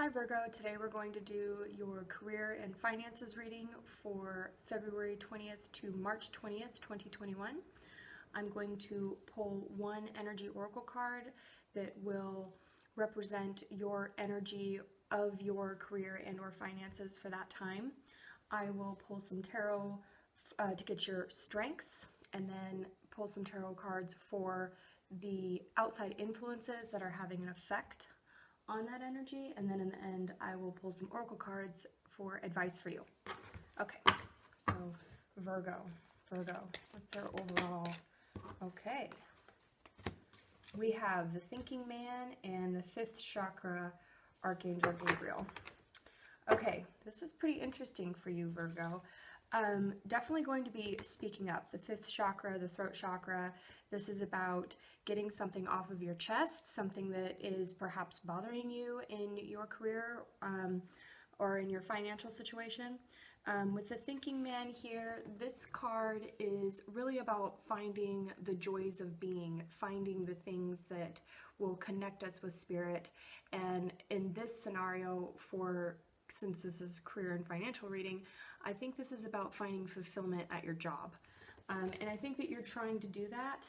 Hi Virgo, today we're going to do your career and finances reading for February 20th to March 20th, 2021. I'm going to pull one energy oracle card that will represent your energy of your career and or finances for that time. I will pull some tarot to get your strengths, and then pull some tarot cards for the outside influences that are having an effect on that energy, and then in the end I will pull some oracle cards for advice for you. Okay, so Virgo, what's their overall? Okay, we have the thinking man and the fifth chakra Archangel Gabriel. Okay, this is pretty interesting for you, Virgo. Definitely going to be speaking up. The fifth chakra, the throat chakra, this is about getting something off of your chest, something that is perhaps bothering you in your career or in your financial situation. With the thinking man here, this card is really about finding the joys of being, finding the things that will connect us with spirit. And in this scenario, since this is career and financial reading, I think this is about finding fulfillment at your job. And I think that you're trying to do that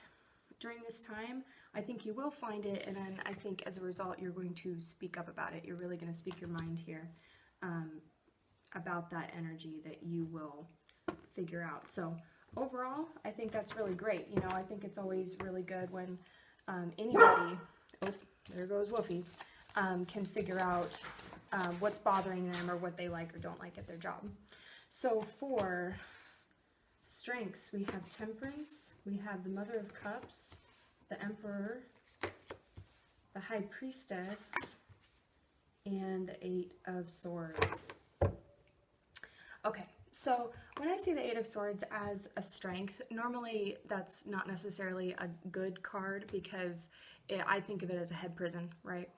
during this time. I think you will find it, and then I think as a result you're going to speak up about it. You're really going to speak your mind here about that energy that you will figure out. So overall, I think that's really great. You know, I think it's always really good when anybody, oh, there goes Wolfie, can figure out what's bothering them or what they like or don't like at their job. So for strengths, we have Temperance, we have the Mother of Cups, the Emperor, the High Priestess, and the Eight of Swords. Okay, so when I see the Eight of Swords as a strength, normally that's not necessarily a good card because I think of it as a head prison, right?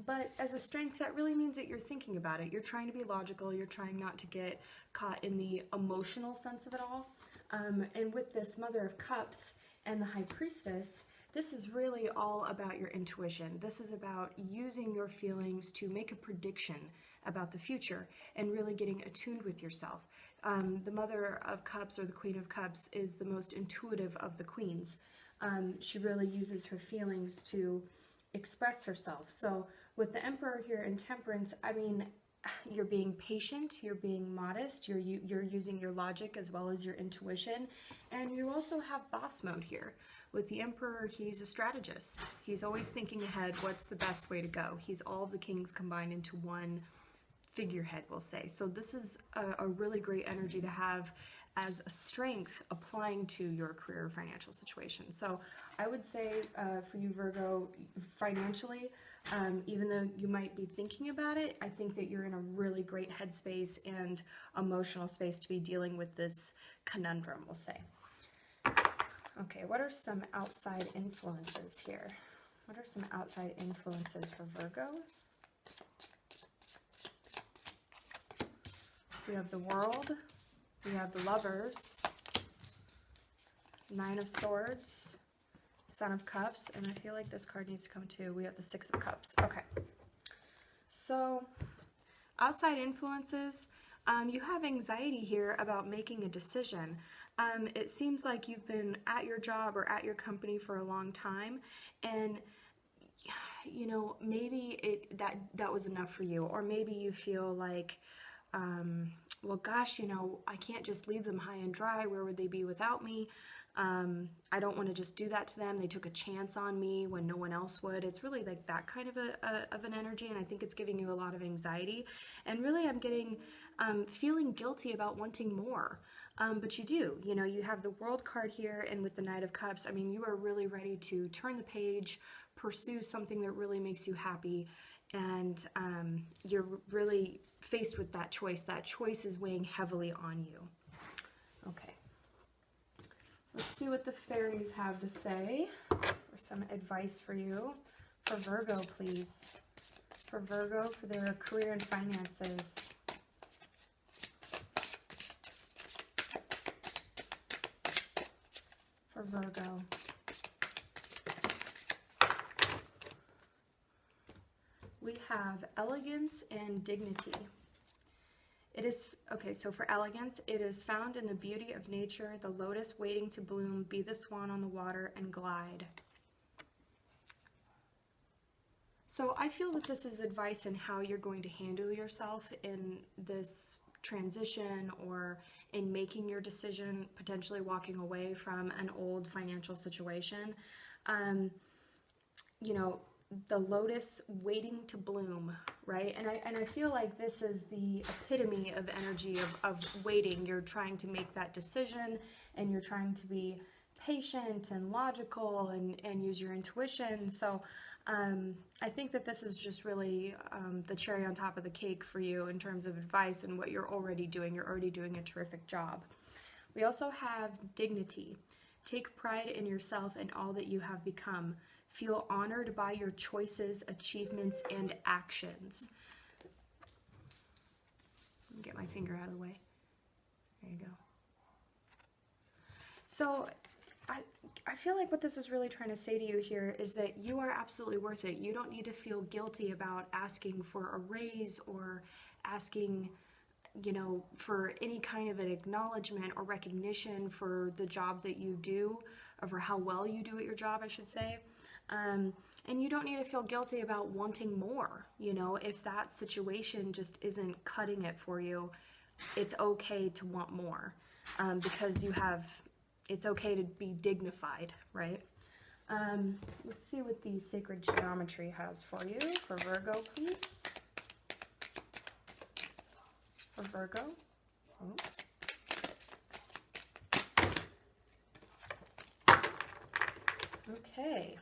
But as a strength, that really means that you're thinking about it. You're trying to be logical. You're trying not to get caught in the emotional sense of it all. And with this Mother of Cups and the High Priestess, this is really all about your intuition. This is about using your feelings to make a prediction about the future and really getting attuned with yourself. The Mother of Cups, or the Queen of Cups, is the most intuitive of the queens. She really uses her feelings to express herself. So with the Emperor here in Temperance, I mean, you're being patient, you're being modest, you're using your logic as well as your intuition, and you also have boss mode here. With the Emperor, he's a strategist. He's always thinking ahead, what's the best way to go. He's all of the kings combined into one figurehead, we'll say. So this is a really great energy to have as a strength applying to your career or financial situation. So I would say for you, Virgo, financially, even though you might be thinking about it, I think that you're in a really great headspace and emotional space to be dealing with this conundrum, we'll say. Okay, what are some outside influences here? What are some outside influences for Virgo? We have the World. We have the Lovers, Nine of Swords, Son of Cups, and I feel like this card needs to come too. We have the Six of Cups. Okay. So, outside influences, you have anxiety here about making a decision. It seems like you've been at your job or at your company for a long time, and you know, maybe that was enough for you, or maybe you feel like, well, gosh, you know, I can't just leave them high and dry. Where would they be without me? I don't want to just do that to them. They took a chance on me when no one else would. It's really like that kind of an energy, and I think it's giving you a lot of anxiety. And really, I'm getting feeling guilty about wanting more. But you do. You know, you have the World card here, and with the Knight of Cups, I mean, you are really ready to turn the page, pursue something that really makes you happy, and you're really faced with that choice. That choice is weighing heavily on you. Okay. Let's see what the fairies have to say, or some advice for you. For Virgo, please. For Virgo, for their career and finances. For Virgo. We have have elegance and dignity. It is, okay, so for elegance, it is found in the beauty of nature, the lotus waiting to bloom, be the swan on the water, and glide. So I feel that this is advice in how you're going to handle yourself in this transition or in making your decision, potentially walking away from an old financial situation. You know, the lotus waiting to bloom, right? And I feel like this is the epitome of energy of waiting. You're trying to make that decision and you're trying to be patient and logical and use your intuition. So I think that this is just really the cherry on top of the cake for you in terms of advice and what you're already doing. You're already doing a terrific job. We also have dignity. Take pride in yourself and all that you have become. Feel honored by your choices, achievements, and actions. Get my finger out of the way. There you go. So I feel like what this is really trying to say to you here is that you are absolutely worth it. You don't need to feel guilty about asking for a raise or asking, you know, for any kind of an acknowledgement or recognition for the job that you do, or for how well you do at your job, I should say. And you don't need to feel guilty about wanting more. You know, if that situation just isn't cutting it for you, it's okay to want more, because it's okay to be dignified, right? Let's see what the sacred geometry has for you. For Virgo, please. For Virgo. Oh. Okay.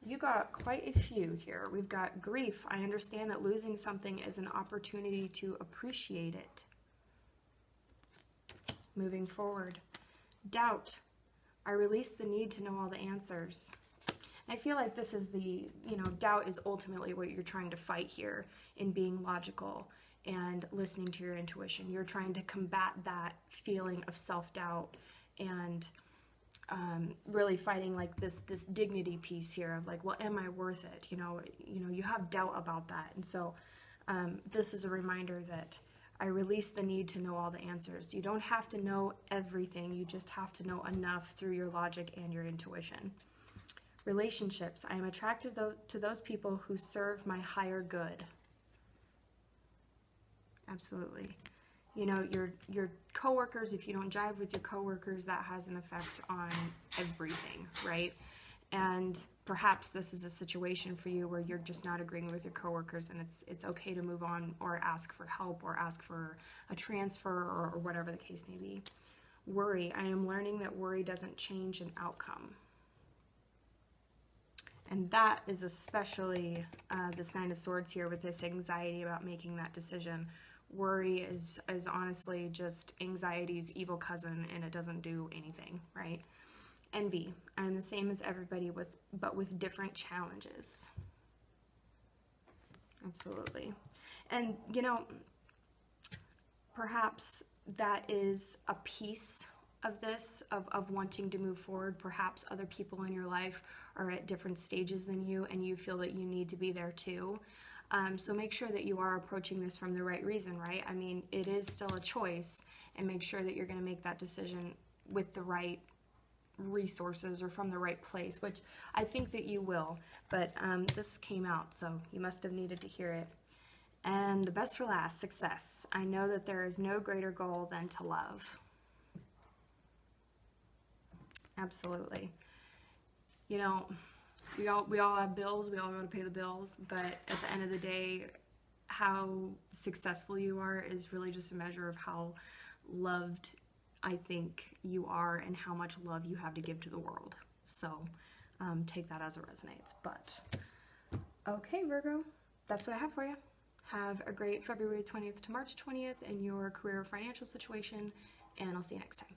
You got quite a few here. We've got grief. I understand that losing something is an opportunity to appreciate it. Moving forward. Doubt. I release the need to know all the answers. I feel like this is doubt is ultimately what you're trying to fight here in being logical and listening to your intuition. You're trying to combat that feeling of self-doubt and really fighting like this dignity piece here of like, well, am I worth it? You have doubt about that. And so this is a reminder that I release the need to know all the answers. You don't have to know everything. You just have to know enough through your logic and your intuition. Relationships. I am attracted to those people who serve my higher good. Absolutely. You know, your coworkers, if you don't jive with your coworkers, that has an effect on everything, right? And perhaps this is a situation for you where you're just not agreeing with your coworkers, and it's okay to move on or ask for help or ask for a transfer or whatever the case may be. Worry. I am learning that worry doesn't change an outcome. And that is especially this Nine of Swords here with this anxiety about making that decision. Worry is honestly just anxiety's evil cousin, and it doesn't do anything, right? Envy. I'm the same as everybody, but with different challenges. Absolutely. And, perhaps that is a piece of this, of wanting to move forward. Perhaps other people in your life are at different stages than you, and you feel that you need to be there too. So make sure that you are approaching this from the right reason, right? I mean, it is still a choice, and make sure that you're going to make that decision with the right resources or from the right place, which I think that you will. But this came out, so you must have needed to hear it. And the best for last, success. I know that there is no greater goal than to love. Absolutely. We all have bills, we all got to pay the bills, but at the end of the day, how successful you are is really just a measure of how loved I think you are and how much love you have to give to the world. So take that as it resonates. But okay, Virgo, that's what I have for you. Have a great February 20th to March 20th in your career or financial situation, and I'll see you next time.